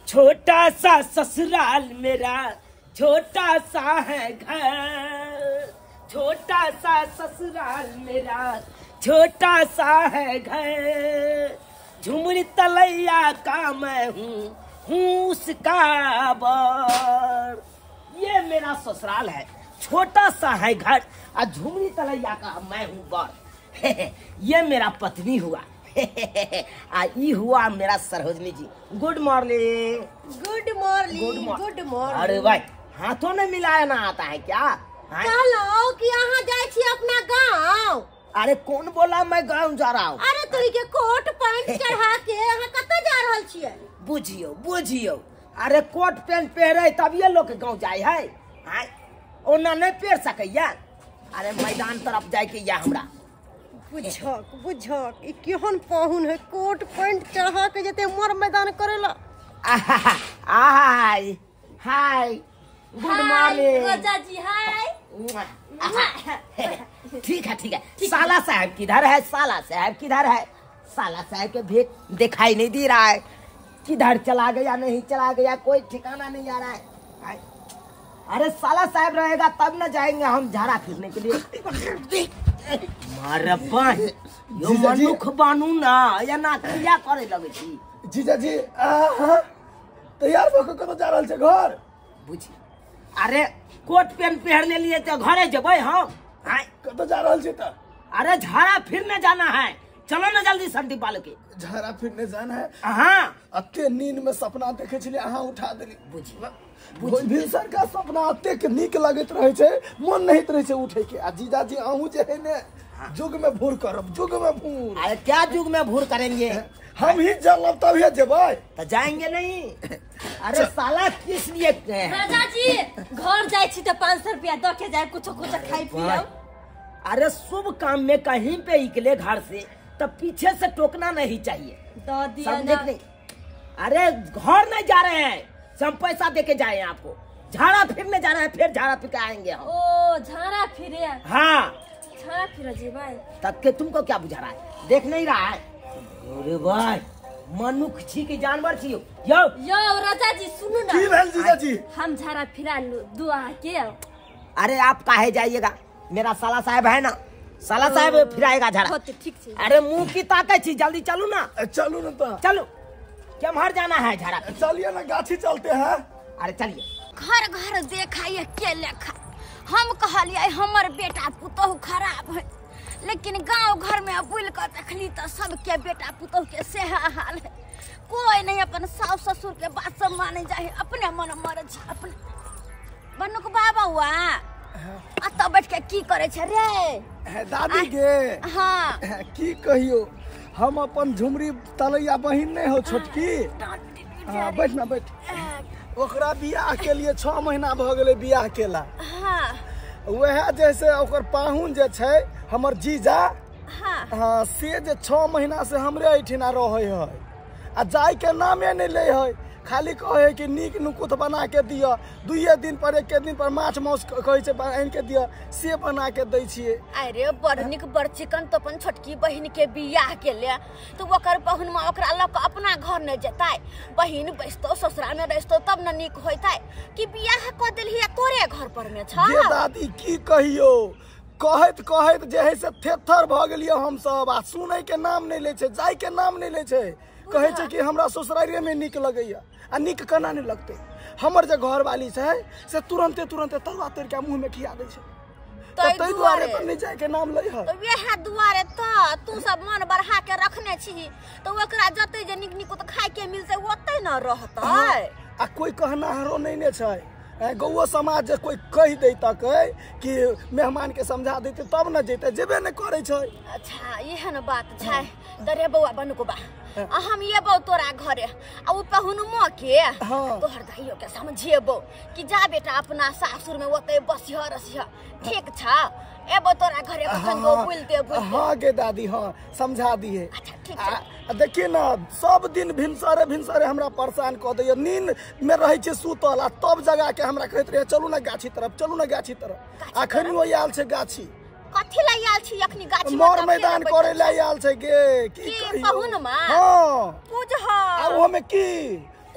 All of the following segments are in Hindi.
छोटा सा ससुराल मेरा, छोटा सा है घर। छोटा सा ससुराल मेरा, छोटा सा है घर। झुमरी तलैया का मैं हूँ उसका बर। ये मेरा ससुराल है, छोटा सा है घर, और झुमरी तलैया का मैं हूँ बर। ये मेरा पत्नी हुआ। आई हुआ मेरा Sarojini ji. Good morning. Good morning. Good morning. अरे भाई हाथों ने मिलाया ना आता है क्या? कहलो कि यहाँ जाए छी अपना गाँव। अरे कौन बोला मैं गाँव जा रहा हूँ? अरे तुरी के कोट पैंट चढ़ा के यहाँ कत्ते जा रहल छियै? बुझियो बुझियो, अरे कोट पैंट पहरे तभिए लोग गाँव जाए है। ओना नहीं पहर सकैया। अरे मैदान तरफ जाए के या हमरा। बुझक बुझक ई केहन पाहुन है, कोट पैंट चढ़ा के जते मोर मैदान करेला। हाय हाय गुड मॉर्निंग रोजा जी। हाय। ठीक है ठीक है। साला साहब किधर है? साला साहब किधर है? साला साहब के भी दिखाई नहीं दे रहा है। किधर चला गया नहीं चला गया, कोई ठिकाना नहीं आ रहा है। अरे साला साहब रहेगा तब न जाएंगे हम झाड़ा फिरने के लिए। मारप्पा यो मनुख बानू ना या ना क्रिया करे लगे छी। जीजा जी तैयार होकर कतो जा रहल छे घर? बुझी, अरे कोट पैंट पहनने लिए तो घरे जबे हम। कतो जा रहल छे त? अरे झाड़ा फिरने जाना है, चलो ना जल्दी संटी बाल के। झाड़ा फिरने जाना है? हाँ। अते नींद में सपना देखे छलिए, अहाँ उठा देली। बुझी भिनसर का सपना अते के नीक लगत रहे छे, मन नहीं रहे छे उठे के। आ जीजा जी आहू जे है ने जुग में भूर करब, जुग में भूर। अरे क्या जुग में भूर करेंगे? हम ही चलब तभी जेबै, तो जाएंगे नहीं। अरे साला किस लिए? राजा जी घर जाए छी तो 500 रुपया दो के जाए, कुछ कुछ खाई पियो। अरे शुभ काम में कहीं पे निकले घर से तो पीछे से टोकना नहीं चाहिए। दो दिया समझे ना। नहीं? अरे घर नहीं जा रहे हैं, हम पैसा देके जाए आपको। झाड़ा फिरने जा रहे हैं, फिर झाड़ा फिर के आएंगे हम। ओ झाड़ा फिरे। हाँ झाड़ा फिर जी भाई। तब के तुमको क्या बुझा रहा है? देख नहीं रहा है? अरे भाई मनुख छी की जानवर छी। यो राजा जी सुनो ना। की भेल जीजा जी? हम झाड़ा फिरा दुआ के। अरे आप काहे जाइएगा, मेरा साला साहब है ना, साला साहब फिराएगा झाड़ा। ठीक है। अरे मुंह की ताकत छी, जल्दी चलो ना। चलू ना तो। चलो, क्या बाहर जाना है झाड़ा? चलिए ना, गाछी चलते हैं। अरे चलिए। घर घर देखाइए के लेखा। हम कहलिए हमर बेटा पुतोह खराब है, लेकिन गांव घर में बुल कर देखली तो सबके बेटा पुतोह के सेहा हाल है। कोई नहीं अपन सास ससुर के बात सब माने जाए, अपने मन मर्जी अपने। बनुक बाबा हुआ अत बैठ के की करे छे रे? दादी गे। हाँ की कहियो, हम अपन झुमरी तलैया बहिन नहीं हो छोटकी। हाँ बैठ ना बैठ। ओकरा बियाह के लिए 6 महीना भ गेले बियाह केला। हाँ वह जैसे ओकर पाहुन जे छै हमर जीजा। हाँ हाँ से जे 6 महीना से हमरे ऐठिना रहे है, आ जाय के नामे नहीं ले है। खाली कहे कि नीक नुकुत बना के दिया, 2 दिन पर 1 दिन पर माछ माउस कहे छे आन के दिया, से बना के दै छिए। अरे बड़ निक बड़ चिकन तो अपन छोटकी बहिन के बियाह के ले तो ओकर बहिन में ओकरा लग अपना घर न जेतै। बहिन बैसतो ससुरा में रहितो तब न निक होइतै कि बियाह क देलही तोरे घर पर में छ। ये दादी की कहियो, कहत कहत जे है से थेथर भ गेलियो हम सब। आ सुनै के नाम नहीं ले छे, जाय के नाम नहीं ले छे। कहे छे कि हमरा ससुरारिये में निक लगैया। आ निक केना नहीं लगते? हमर जे घर वाली छै से तुरंते तुरंते तरुआ तर के मुंह में खिया दे छे। तो तै दुआरे पर नहीं जाय के नाम लई है। तो वेहा दुआरे त तू सब मन बढ़ा के रखने छी तो ओकरा जते जे निक निक त खाय के मिलते ओते न रहतै। आ कोई कहना हरो नहीं ने छै। गौओ समाज जे कोई कह देतक कि मेहमान के समझा देते तब न जेते, जेबे न करे छै। अच्छा एहन बात छै। तरे बौआ बनुको बा हम ये बौ तोरा घरे आ उ पहुनुमो के तोहर दाइयो के समझेबो कि जा बेटा अपना सासुर में ओते बसिह रसिह। ठीक छ? एबो तोरा घरे कखन गो बुलते। हाँ गे दादी, हाँ समझा दिए। अच्छा ठीक है। देखिए ना सब दिन भिनसरे हमरा परेशान क दैय। नींद में रहे छे सुतल आ तब जगा के हमरा कहत रहे चलू ना गाछी तरफ, चलू ना गाछी तरफ। अखनी ओ आयल छे गाछी। कथि ला आयल छी अखनी गाछी में? मोर मैदान करे ला आयल छे गे। की कहियो पहुन में? हां पूज ह आ ओ में की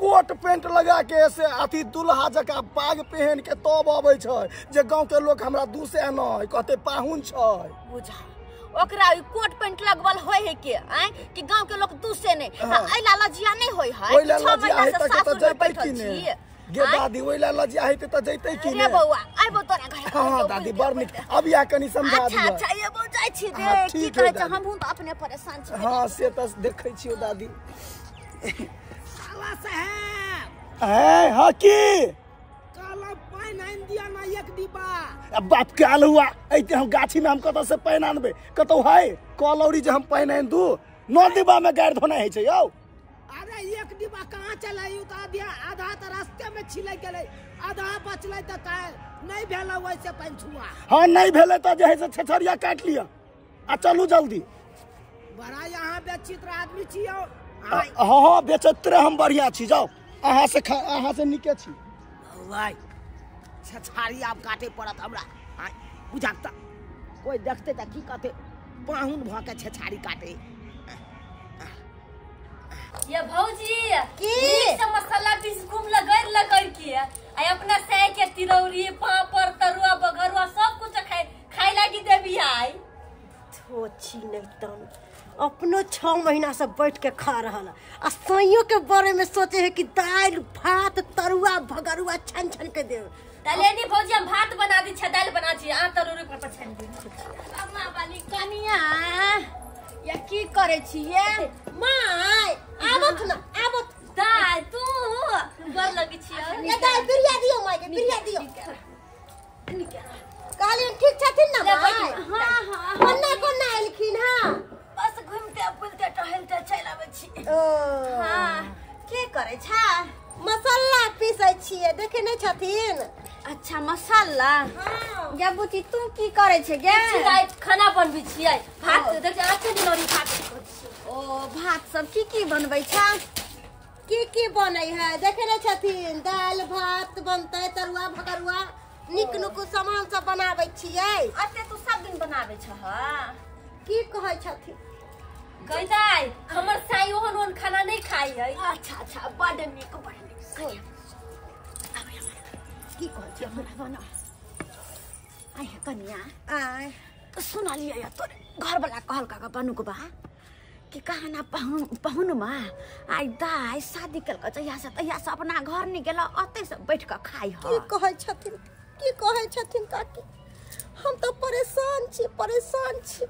कोट पेंट लगा के से अथी दुल्हा जका पाग पहन के तब आबै छै जे गांव के लोग हमरा दूसे न कहते पाहुन छै। बुझा ओकरा कोट पेंट लगवल होय है के आय कि गांव के लोग दूसे ने आइला लजिया नहीं होय है। ओइला लजिया है त जइतै कि ने गे दादी ओइला लजिया है त जइतै कि ने। रे बौआ आइबो तोरा घर। हां दादी बड़ नीक अब या कनी समझा दियो। अच्छा ये बो जाय छी रे की कहै छ हमहु त अपने परेशान छी। हां से त देखै छियो दादी। साला साहब है हां की काला पाइन आइन दिया ना एक डिब्बा। अब बात काल हुआ ऐते हम गाछी में हम कत से पाइन आनबे कतौ है कलौरी जे हम पाइन आइन दू नौ डिब्बा में गाड़ धोना है छै यौ। अरे एक डिब्बा कहाँ चलाई त आधा त रास्ते में छिलै गेलै आधा बचलै त नहीं भेला वैसे पाइन छुआ। हां नहीं भेले त जे है से छछरिया काट लिया आ चलू जल्दी। बड़ा यहाँ बेचित्र आदमी छियो। हाँ बेचत्रे हम बढ़िया छी जाओ अहाँ से निके छी। भाई छछारी आप काटे पड़त हमरा बुझाता कोई देखते त की कहते पाहुन भ के छछारी काटे। ये भौजी की सब मसाला पीस घूम लगड़ के आई अपना से के तिरौरी पापड़ तरुआ बघरुआ सब कुछ खाई लागी देबी आई। छोची नहीं तन अपनो 6 महीना से बैठ के खा रहल आ सइयों के बारे में सोचे है कि दाल भात तरुआ भगरुआ छन छन के दे। तलेनी भौजी हम भात बना दी छ दाल बना छी आ तरुरी पर छन दी। अम्मा वाली कनिया या की करे छी ये माय आबत ना आबत दाल तू गोर लगी छी ये दाल बिरिया दियो माय के बिरिया दियो। कालिन ठीक छथिन ना माय। हां हां कोन्ना कोन्ना एलखिन हां बस घूमते बुलते टहलते चल आबै छी। हां की करे छा मसाला पीसै छिए देखे नहीं छथिन। अच्छा मसाला हां या बुची तू की करे छे गे दाल खाना बनबी छी भात देख आते तिरौरी भात। ओ भात सब की बनबै छा की बनै है देखे नहीं छथिन दाल भात बनते तरुआ भगरुआ निक नुक सामान सब बनाबै छिए। अते तू सब दिन बनाबै छ हां की कहै छथिन कहि दाई हमर साई ओहन खाना नहीं खाई है। अच्छा बड़ नीक की कहै छी हमरा बना आय कनिया आय सुना लिया या तोरे घर वाला कहल का बनू को बा कि कहना पहुन मा आई दाई शादी कल के जहिया से अपना घर नहीं गेला अते से बैठ के खाई की कहै छथिन काकी हम तो परेशान छी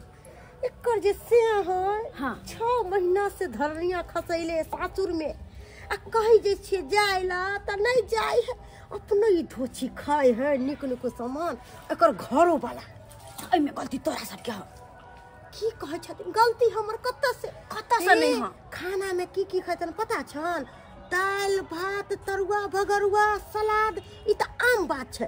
एकर जे से है हाँ 6 महीना से धरनिया खसैले सासुर में आ कहि जे छिए जाइला त नहीं जाय है अपनो ही धोची खाए है निक निक सामान एकर घरो वाला एहि में गलती तोरा सब के की कहै छथिन गलती हमर कत्ता से नहीं हां खाना में की खैतन पता छन दाल भात तरुआ भगरुआ सलाद ई त आम बात छै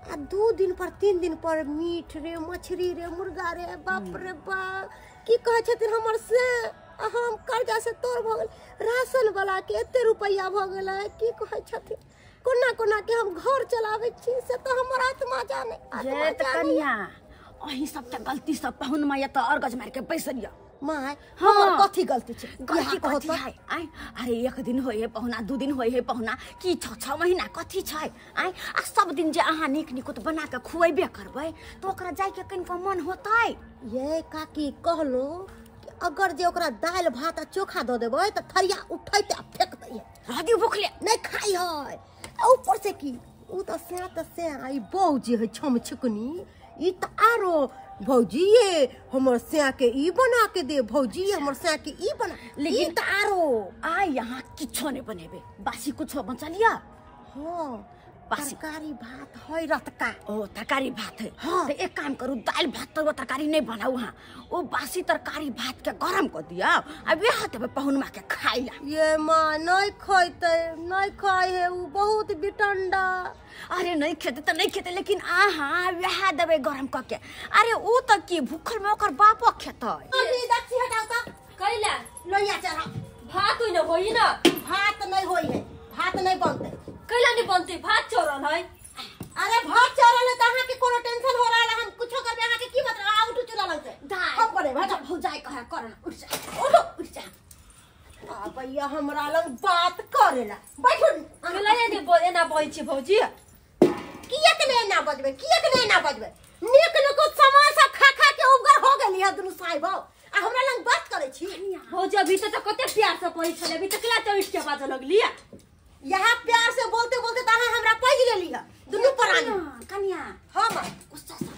आ 2 दिन पर 3 दिन पर मीठ रे मछली रे मुर्गा रे बाप रे बाप की कहै छथिन हमर से हम कर्जा से तोड़ भ गेल राशन वाला के एते रुपया भ गेल की कहै छथिन कोना के हम घर चलाबै छी से तो हमर आत्मा जाने जे त कनिया अही सब के गलती सब पहुन मा या त अर्गज मार के पैसरिया माय हमर कथी गलती छै गलती कथी है आई अरे एक दिन होय है पहुना 2 दिन होय है पहुना की 6 महीना कथी छै आई आ सब दिन जे अहाँ निक निकुत बना के खुएबे करबै त ओकरा जाय के कनिको मन होतै। ये काकी कहलो कि अगर जे ओकरा दाल भात आ चोखा द देबै त थरिया उठैते आ फेक दै रादी भूखले नहीं खाई है ऊपर से की उ त से आई बहु जे है छम छिकनी ई त आरो भौजी ये हमर से के ई बना के दे भौजी हमर से के ई बना लेकिन त आरो आ यहाँ किछो नहीं बनेबे बासी कुछो बचा लिया। हां बासी तरकारी भात है रतका ओ तरकारी भात है हाँ। तो एक काम करू दाल भात तो तरकारी नहीं बनाऊ हाँ ओ बासी तरकारी भात के गरम कर दिया अब यहाँ तब पहुनमा के खाइला। ये माँ नहीं खैते नहीं खाए है उ बहुत बिटंडा। अरे नहीं खेते तो नहीं खेते लेकिन आहा वह देबे गरम करके अरे उ तो की भूखल में ओकर बापो खेतै। अभी दक्षी हटाओ त कैला लोहिया चढ़ा भात होई न होई न भात नहीं होई है भात नहीं बनते कैला नहीं बनते भात चोरन है। अरे भात चढ़ल है त अहाँ के कोनो टेंशन हो रहल हम कुछो करबे अहाँ के की मतलब आ उठू चला लग से दाई हम करे भात भौजाई कहे करन उठ जा उठ जा आ भैया हमरा लग बात कर करेला बैठू केला ने बोले ना बोल छी भौजी किए के नहीं ना बजबे किए के नहीं ना बजबे नीक लोग समोसा खा खा के उगर हो गेली है दुनु साहिब आ हमरा लंग बात करे छी भौजी अभी तो कते प्यार से पई छले अभी तक ला चोइट के बात लगली यहाँ प्यार से बोलते बोलते तो हमरा पई लेली है दुनु परानी कन्या हां मां गुस्सा से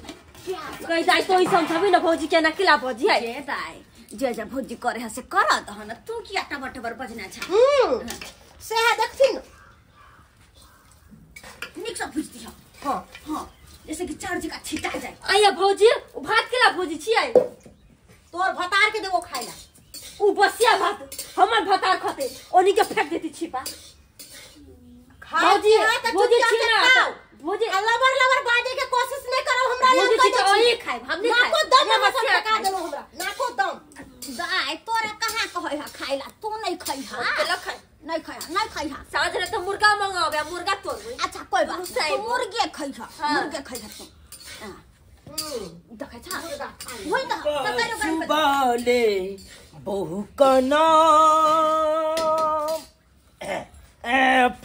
प्यार कहि दाई तो समझबी ना भौजी के ना किला भौजी है रे दाई जे भौजी करे है से कर दहन तू किया टबर बजना छ से है देखथिन निक सब बुझती हो हां हां जैसे कि चार जगह छिटा जाए आया भौजी भात केला भौजी छी आई तोर भतार के देबो खाइला उ बसिया भात हमर भतार खते ओनी के फेंक देती छिपा भौजी भौजी छी ना भौजी लबर लबर बाजे के कोशिश नहीं करो हमरा लंग भौजी तो ओही खाए हम नहीं खाए नाको दम मसाला का देबो हमरा नाको दम दाई तोरा कहां कहै है खाइला तू नहीं खई हा केला खाए नहीं खई हा साँझ रे तो मुर्गा मंगावे मुर्गा तोड़ अच्छा कोई बात नहीं तू मुर्गे खई हा मुर्गे खई हा तू देखे छा होई ना सुबाले बहू का नाम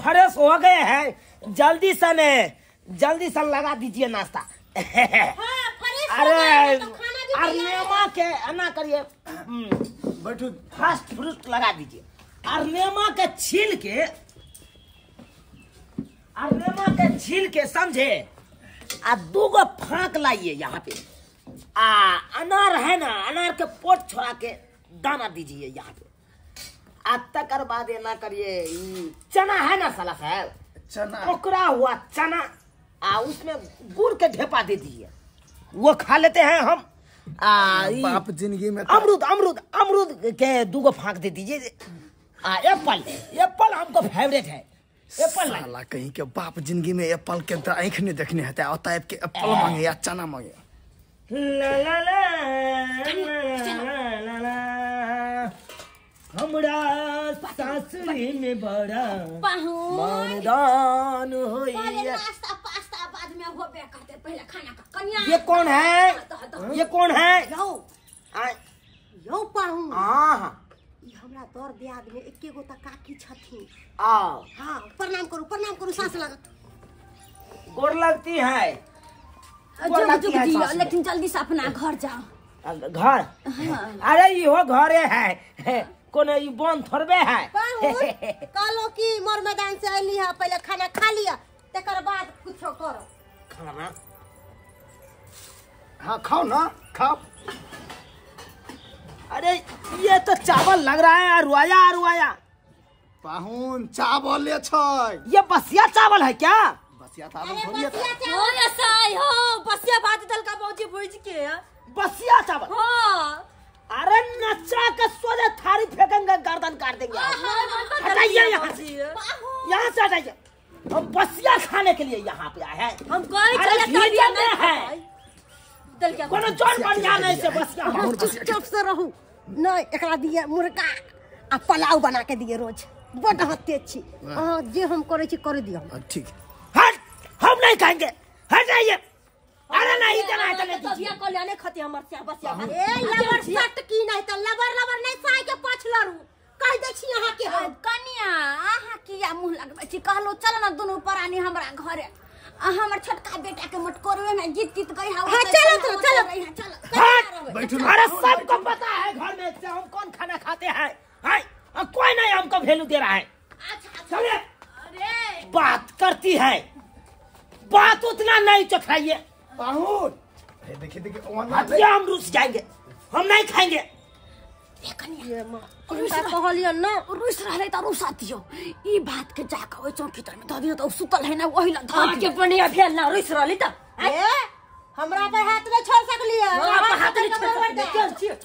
फ्रेश हो गए हैं जल्दी से लगा दीजिए नाश्ता हां फ्रेश अरे तो खाना भी अरनेमा के ना करिए बैठू फास्ट फ्रूट लगा दीजिए अरनेमा के छील के समझे आ 2 गो फाँक लाइए यहाँ पे अनार है ना अनार के पोट छोड़ा के दाना दीजिए यहाँ पे तकर बाद ये ना करिए चना है ना साला साहब चना ओकरा हुआ चना उसमें गुड़ के ढेपा दे दीजिए वो खा लेते हैं हम बाप जिंदगी में अमरूद के 2 गो फाँक दे दीजिए एप्पल हमको फेवरेट है एप्पल साला कहीं के बाप जिंदगी में एप्पल के तो आंख नहीं देखने है होता के एप्पल मांगे या चना मांगे हमरा सासुरी में बड़ा पाहुन मर्दान पहले होइए नाश्ता पास्ता बाद में होबे करते पहले खाना का कन्या ये कौन है यो पाहुन हाँ ई हमरा तोर दियाद में एके गो त काकी छथिन आओ हां प्रणाम करू सास लगत गोर लगती है लेकिन जल्दी से अपना घर जाओ घर अरे यो घरे है कोनो ई बन थोड़बे है पाहुन कहलो कि मोर मैदान से आइली है पहले खाना खा लिया तकर बाद कुछो करो खाना हाँ खाओ ना खाओ अरे ये तो चावल लग रहा है अरुआया पाहुन चावल ले छै ये बसिया चावल है क्या बसिया चावल अरे थोड़ी है बसिया हो ऐसा हो बसिया भात दल का भौजी भूज के बसिया चावल हां अरे नचा के सोजे थारी फेंकेंगे गर्दन काट देंगे हटाइए यहाँ से हटाइए हम बसिया खाने के लिए यहाँ पे आए हैं हम कोई अरे चले मीडिया में है दल क्या कोनो जोन बन जाने से बसिया चुप से रहू नहीं एकरा दिए मुर्गा आ पुलाव बना के दिए रोज बड़ हत्ते छी जे हम करे छी कर दियो ठीक हट हम नहीं खाएंगे हटाइए अरे नहीं इतना है तबिया को लेने खते हमर से बसिया ए लबर सट की नहीं त लबर नहीं साई के पाछ लरू कह दे छी यहां के हम कन्या आहा किया मुंह लगबै छी कहलो चल ना दोनों परानी हमरा घरे हमर छोटका बेटा के मटकोरवे में गीत गई हा हां चलो बैठो अरे सबको पता है घर में से हम कौन खाना खाते हैं कोई नहीं हमको वैल्यू दे रहा है चलिए अरे बात करती है बात उतना नहीं चखाइए पाहुन देखिए हम रुस जाएंगे हम नहीं खाएंगे ये मां उनका कहलियो न रुस रहले त रुसा दियो ई बात के जाके ओइ चौकी तर में द दियो त सुतल है ना ओही ला हां के पनिया भेल ना रुस रहली त ए हमरा पर हाथ नहीं छोड़ सकलिए हाथ नहीं छोड़ चल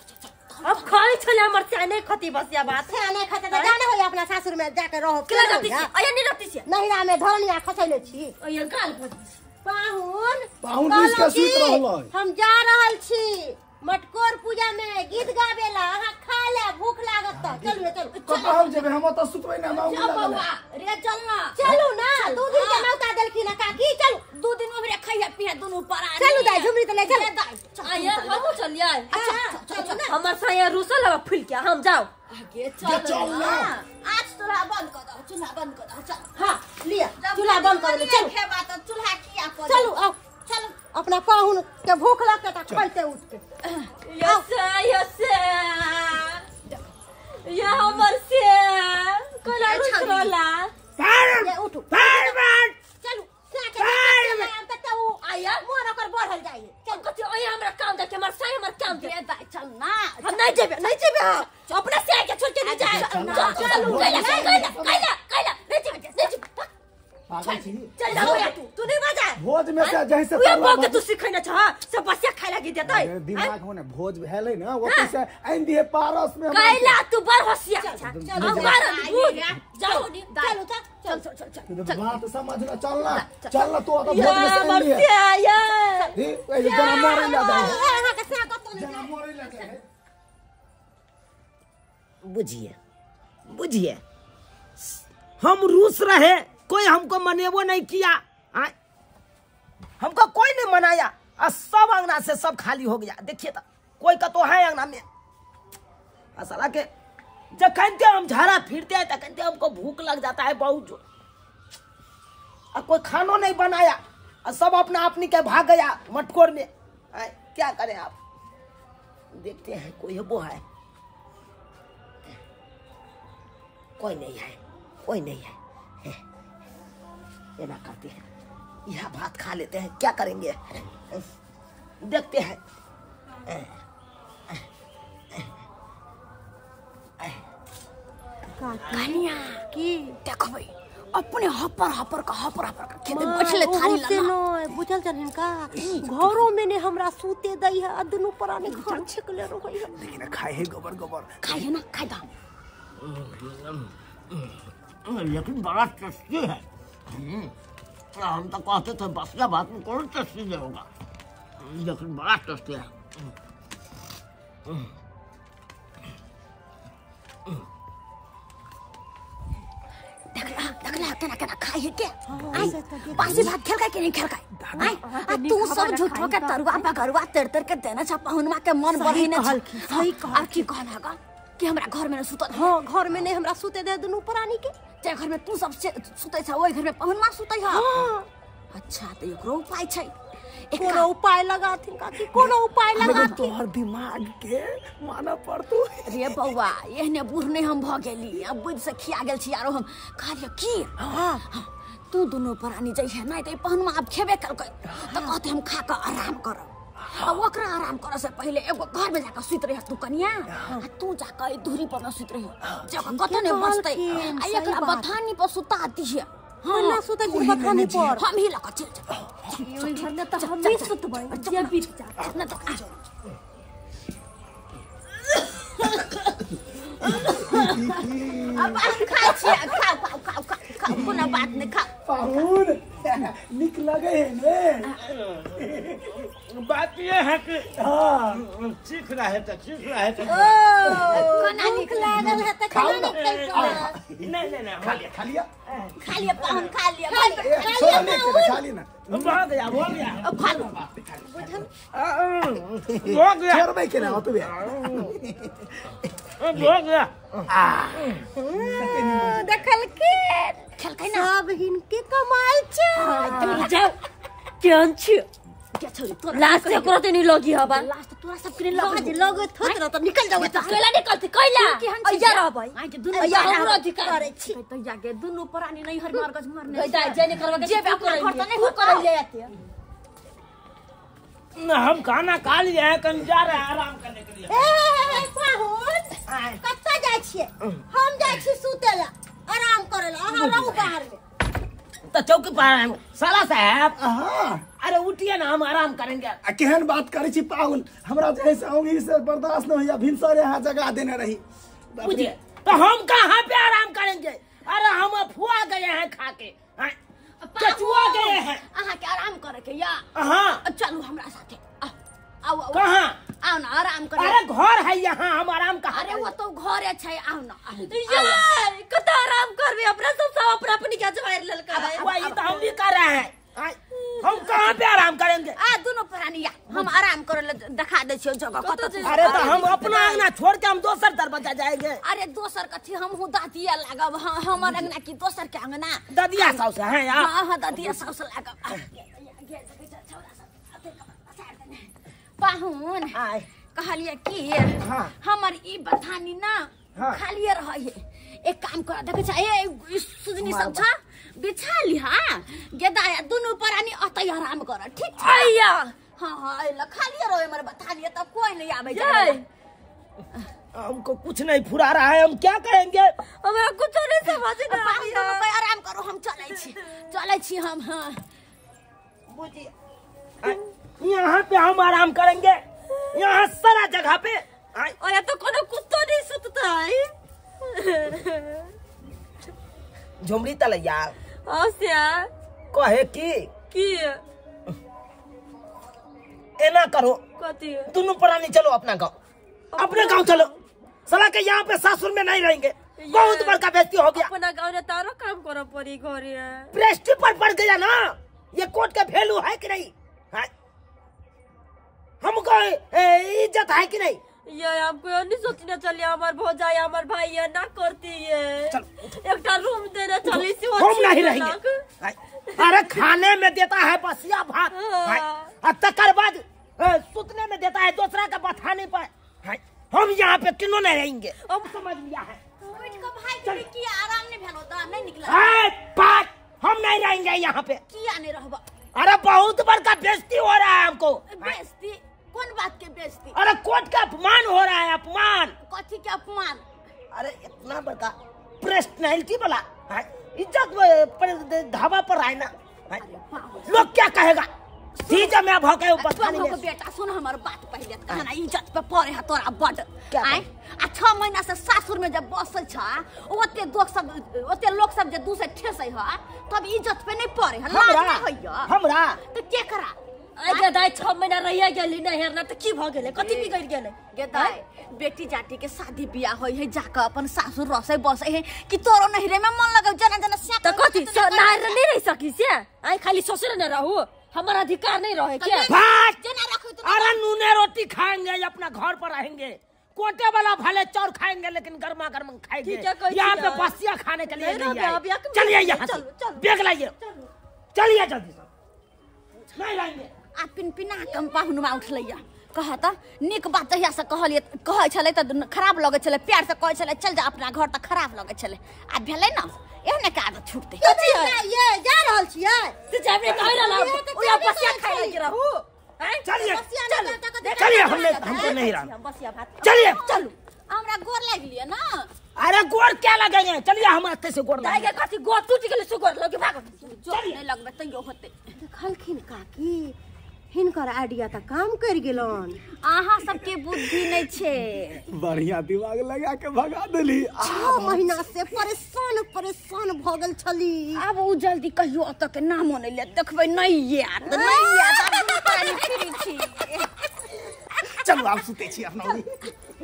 अब खाली छले हमर से नहीं खती बसिया बात से आने खाते त जाने हो अपना सासुर में जाके रहो केला जति अया नहीं रहती से नहिरा में धरनिया खसैले छी अया गाल पति पाहुन बीस के सूत रहलै हम जा रहल छी मटकोर पूजा में गीत गावेला अहाँ खा ले भूख लागत त चलू कतऽ हम जेबै हम त सुतबै ना नाउ बाबा रे चलू ना 2 दिन के नौता देलखिन काकी चलू 2 दिन में खाइया पिया दोनों परानी चलू दाई झुमरी त ले चल आया हम चलिए अच्छा चलू ना हमर से रुसल अब फुल के हम जाओ के चल ना। आज चूल्हा बंद कर दो, चूल्हा बंद कर दो, चल। हाँ लिया चूल्हा बंद कर ले, चलो खेबा तो चूल्हा किया कर। चलो आओ चलो अपना पाहुन के भूख लगता था पलटे उठ के यस ये हमर से कोला रोला ये उठो चलो आया मोर ओकर बढ़ल जाई। चल कति ओए हमरा काम दे के हमर साई हमर काम दे। चल ना, हम नहीं जेबे अपना से के छोड़ के नहीं जाए। चल कैला नहीं जेबे पागल छी चल जा तू नहीं बजा भोज में से जैसे तू बाप के तू सिखै न छ सब बसिया खाइ लागि देतै। दिमाग होने भोज भेलै ना वो कैसे आइन दिए पारस में कैला तू बर होशिया हम बार जाओ चल बात समझना चलना तू अब भोज में से मर से आया ए जना मोरे ला जाए जना मोरे ला जाए। बुझिए हम रूस रहे, कोई हमको मनेबो नहीं किया, हमको कोई नहीं मनाया और सब अंगना से सब खाली हो गया। देखिए तो कोई का तो है अंगना में। असला के जब कहते हम झाड़ा फिरते हैं तो कहते हमको भूख लग जाता है बहुत जोर, और कोई खाना नहीं बनाया और सब अपना अपनी के भाग गया मटकोर में। क्या करें आप, देखते हैं कोई वो है, कोई नहीं है, कोई नहीं है। ये ना करते हैं, यह भात खा लेते हैं, क्या करेंगे देखते हैं। कन्या की देखो भाई अपने हपर का खेते बैठले थाली से ला न बुझल जन का घरों में ने हमरा सूते दई है अदनु पराने घर छिकले रहई है। लेकिन खाए है गोबर खाए ना खाए दा लेकिन बड़ा टेस्टी है। हम तो कहते थे बसिया भात में कौन टेस्टी नहीं होगा, लेकिन बड़ा टेस्टी है। देखला केना खाए है के आई बासी भात खेल के नहीं खेल के आई तू सब झूठो के तरुआ बगरुआ तर के देना छ पहुनमा के मन बढ़ी न सही कह अब की कहलागा कि हमरा घर में न सुतत। हां घर में नहीं हमरा सूते दे दुनु परानी के, जे घर में तू सब सुतै छ ओइ घर में पहुनमा सुतै ह। अच्छा तो एकरो उपाय छै, कोनो उपाय लगाथिन का कि कोनो उपाय लगाथिन तोहर दिमाग के माना पड़तो। रे बौआ एहने बूढ़ नहीं हम भ गेली, अब बुझ से खिया गेल छी आरो हम कहलियो की हां तू दोनों परानी जइहे नहीं त पहुनमा अब खेबे करकै त कहते हम खा के आराम करब। अब ओकरा आराम करे से पहले एगो घर में जाकर सुत रह तू कन्या, तू जाकर दूरी पर न सुत रह जगह कत ने बसतै आ एकरा बथानी पर सुता दिए। हां ना सुते के बथानी पर हम ही लक चल जा ओइ घर में त हम भी सुतबै जे बीत जा न तो अब खा छी खाओ कोनो बात नहीं खा पाहुन निक लगे है ने। बात ये है कि सीख रहा है तो कोना निक लागल है त खाना नहीं खा लिया खा लिया पाहुन खा लिया छोड़ ले के खा ली ना हो गया अब खा लो हो गया छोड़ भाई के ना तो बे हो गया। देखल के खेल के ना सब हिनके कमाल छ। जाओ केन छी क्या छोरी तो लास्ट से करते नहीं लगी हबा लास्ट तोरा सब के लग आज लगे थोत न त निकल जाओ त केला निकलती कैला अया रह भाई आज दुनु अया हमरो अधिकार करे छी तो जाके दुनु परानी नहीं हर मार गज मारने गइदा जेने करवा के जे कर करता नहीं हो करो ले आते हम खाना खा लिए हैं, कहीं जा रहे हैं आराम करने के लिए। ए पाहुन कत्ता जाय छियै, हम जाय छी सुते ला आराम करे ला, अहाँ रहू बाहर में। तो चौकी पर हैं साला साहब। हां अरे उठिए ना हम आराम करेंगे। केहन बात करे छी पाहुन, हमरा जैसे होगी से बर्दाश्त न होया, भिनसर यहाँ जगह देने रही। बुझिए तो हम कहाँ पे आराम करेंगे, अरे हम फुआ गए हैं खा के, चचुआ गए हैं। आहा के आराम करे के या हाँ चलो हमरा साथे आओ आओ कहाँ, आओ ना आराम करे। अरे घर है यहाँ, हम आराम कहाँ अरे वो तो घरे छै, आओ ना यार कत आराम करबे अपना सब अपना अपनी क्या जवार ललका है वही तो हम भी कर रहे हैं। हम कहाँ पे आराम करेंगे? आ दोनों प्राणी हम आराम करे ले दिखा दे छियो जगह कत। अरे तो हम अपना अंगना छोड़ के हम दोसर दरवाजा जाएंगे। अरे दोसर कथी हम हूँ दादिया लागब हमर अंगना की दोसर के अंगना। ददिया साउस है यार। हाँ दादिया साउस लागब। पाहुन कहलिए कि हमर ई बथानी ना खालिए रहे। एक काम कर देखे चाहिए सुजनी सब छ बिछा ली। हाँ गेदाया दोनों प्राणी अतै आराम कर ठीक छै। हाँ खालिए रहे मर बथानी तब कोई नहीं आवे जाए। हमको कुछ नहीं फुरा रहा है, हम क्या कहेंगे? हमें कुछ नहीं समझ में आ रहा है। आराम करो हम चले छी हम। हाँ यहाँ पे हम आराम करेंगे, यहाँ सारा जगह पे। और तो कोनो कुत्तो नहीं सुतता है। झुमरी तलैया कहे कि एना करो दोनों प्राणी चलो अपना गाँव, अपने गाँव चलो। साला के यहाँ पे सासुर में नहीं रहेंगे, बहुत बड़का बेइज्जती हो गया। अपना गाँव में तारो काम करो पड़ी घरे प्रेस्टीज पर पड़ गया ना। ये कोर्ट का वैल्यू है कि नहीं? है हमको इज्जत है कि नहीं? ये हमको नहीं सोचना चाहिए। हमार भौजाई हमार भाई ये ना करती है। एक रूम देना चली सी हम नहीं रहेंगे। अरे खाने में देता है बसिया भात और तकर बाद सुतने में देता है दूसरा का बथाने पर। हम यहाँ पे क्यों नहीं रहेंगे? अब समझ लिया है। भाई की आराम नहीं भेलो दा नहीं निकला। बात हम नहीं रहेंगे यहाँ पे। किया नहीं रहबा? अरे बहुत बड़का बेइज्जती हो रहा है हमको। बेइज्जती? कौन बात के बेइज्जती? अरे कोर्ट का अपमान हो रहा है। अपमान? कथी के अपमान? अरे इतना बड़का पर्सनैलिटी वाला इज्जत ढाबा पर आए ना, लोग क्या कहेगा? सीधा मैं भौंके ऊपर खाने में। बेटा सुन हमार बात पहले कहना इज्जत पे पड़े है तोरा बड। आए 6 महीना से सासुर में जब बसे छ ओते लोग सब जे दूसरे ठेसे है तब इज्जत पे नहीं पड़े है। हमरा तो के करा आगे दाई 6 महीना रहिया गेली न हेरना त की भ गेले? कथि बिगड़ गेले? गे दाई बेटी जाटी के शादी बियाह होई है जाकर अपन सासुर रसे बसे है कि तोरो नहिरे में मन लगे जना जना से त कथि नहिरे नहीं रह सकी से? आई खाली ससुर न रहू, हमारा अधिकार नहीं रहे क्या? अरे नूने रोटी खाएंगे अपना घर पर रहेंगे, कोटे वाला भले चौर खाएंगे लेकिन गर्मा गर्म खाएंगे। यहाँ पे बसिया खाने के लिए चलिए यहाँ से बैग लाइए, चलिए जल्दी से नहीं लाएंगे। आ पिनपिना कम पाहुनमा उठलैया कहता निक बात तहिया से कहलिए कहे छले त खराब लगे छले, प्यार से कहे छले चल जा अपना घर त खराब लगे छले। आ भेलै न एहने का आदत छूटते। ये जा रहल छियै से जाबे कहि रहल ओया बसिया खाइ लगे रहू। चलिए चलिए हमको नहीं रहा। बसिया भात चलिए चलू हमरा गोर लाग लिए ना। अरे गोर क्या लगेंगे? चलिए हम आते से गोर दाई के कथि गोर टूट गेले सुगर लगे भाग। जो नहीं लगबे तैयो होते। देखलखिन काकी हिनकर आइडिया त काम कर गेलन। आहा सबके बुद्धि नहीं छे। बढ़िया दिमाग लगा के भगा देली। 6 महीना से परेशान भ गेल छली। अब उ जल्दी कहियो अत के नामो नहीं ले देखबे नहीं याद अब पानी फ्री छी। चलो आप सुते छी अपना।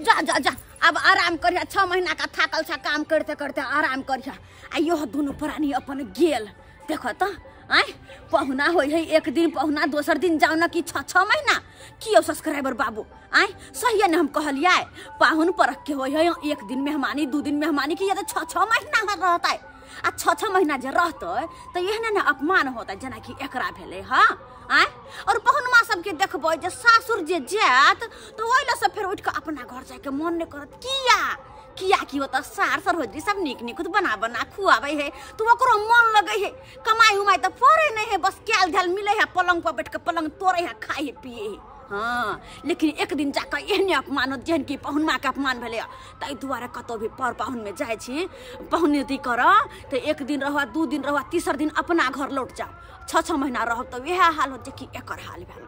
जा अब आराम करिया। 6 महीना का थाकल छा काम करते करते आराम करिया। आ यो दोनों प्राणी अपन गेल देखो त आय पहुना होई है एक दिन पहुना दोसर दिन जाओ ना कि 6 महीना कियो सब्सक्राइबर बाबू आय सही है न हम कहलिया पाहुन परख के होई है एक दिन मेहमानी 2 दिन मेहमानी की तो 6 महीना रहता है। आ 6 महीना जे रहते तो एहने न अपमान होता जना कि एकरा भेले। हाँ आय और पहुनमा सबके देखबै जे सासुर जे जात तो ओइला से फिर उठ के अपना घर जाके मन नहीं करत किया कि होता सार सरहोजी सब निक खुद बना खुआवे है तो ओकरो मन लगे है। कमाई उमाई तो पड़े नहीं है, बस कैल धैल मिले है पलंग पर बैठ के पलंग तोड़े है खाए है पिए है। हाँ लेकिन एक दिन जाकर एहने अपमान जेहन की पहुनमा के अपमान भेले ताहि दुआरे कतौ भी पर पाहुन में जाए छी पहुनती कर तो एक दिन रह 2 दिन रह तीसर दिन अपना घर लौट जाओ। 6 महीना रह तो यह हाल होते कि एकर हाल भेल।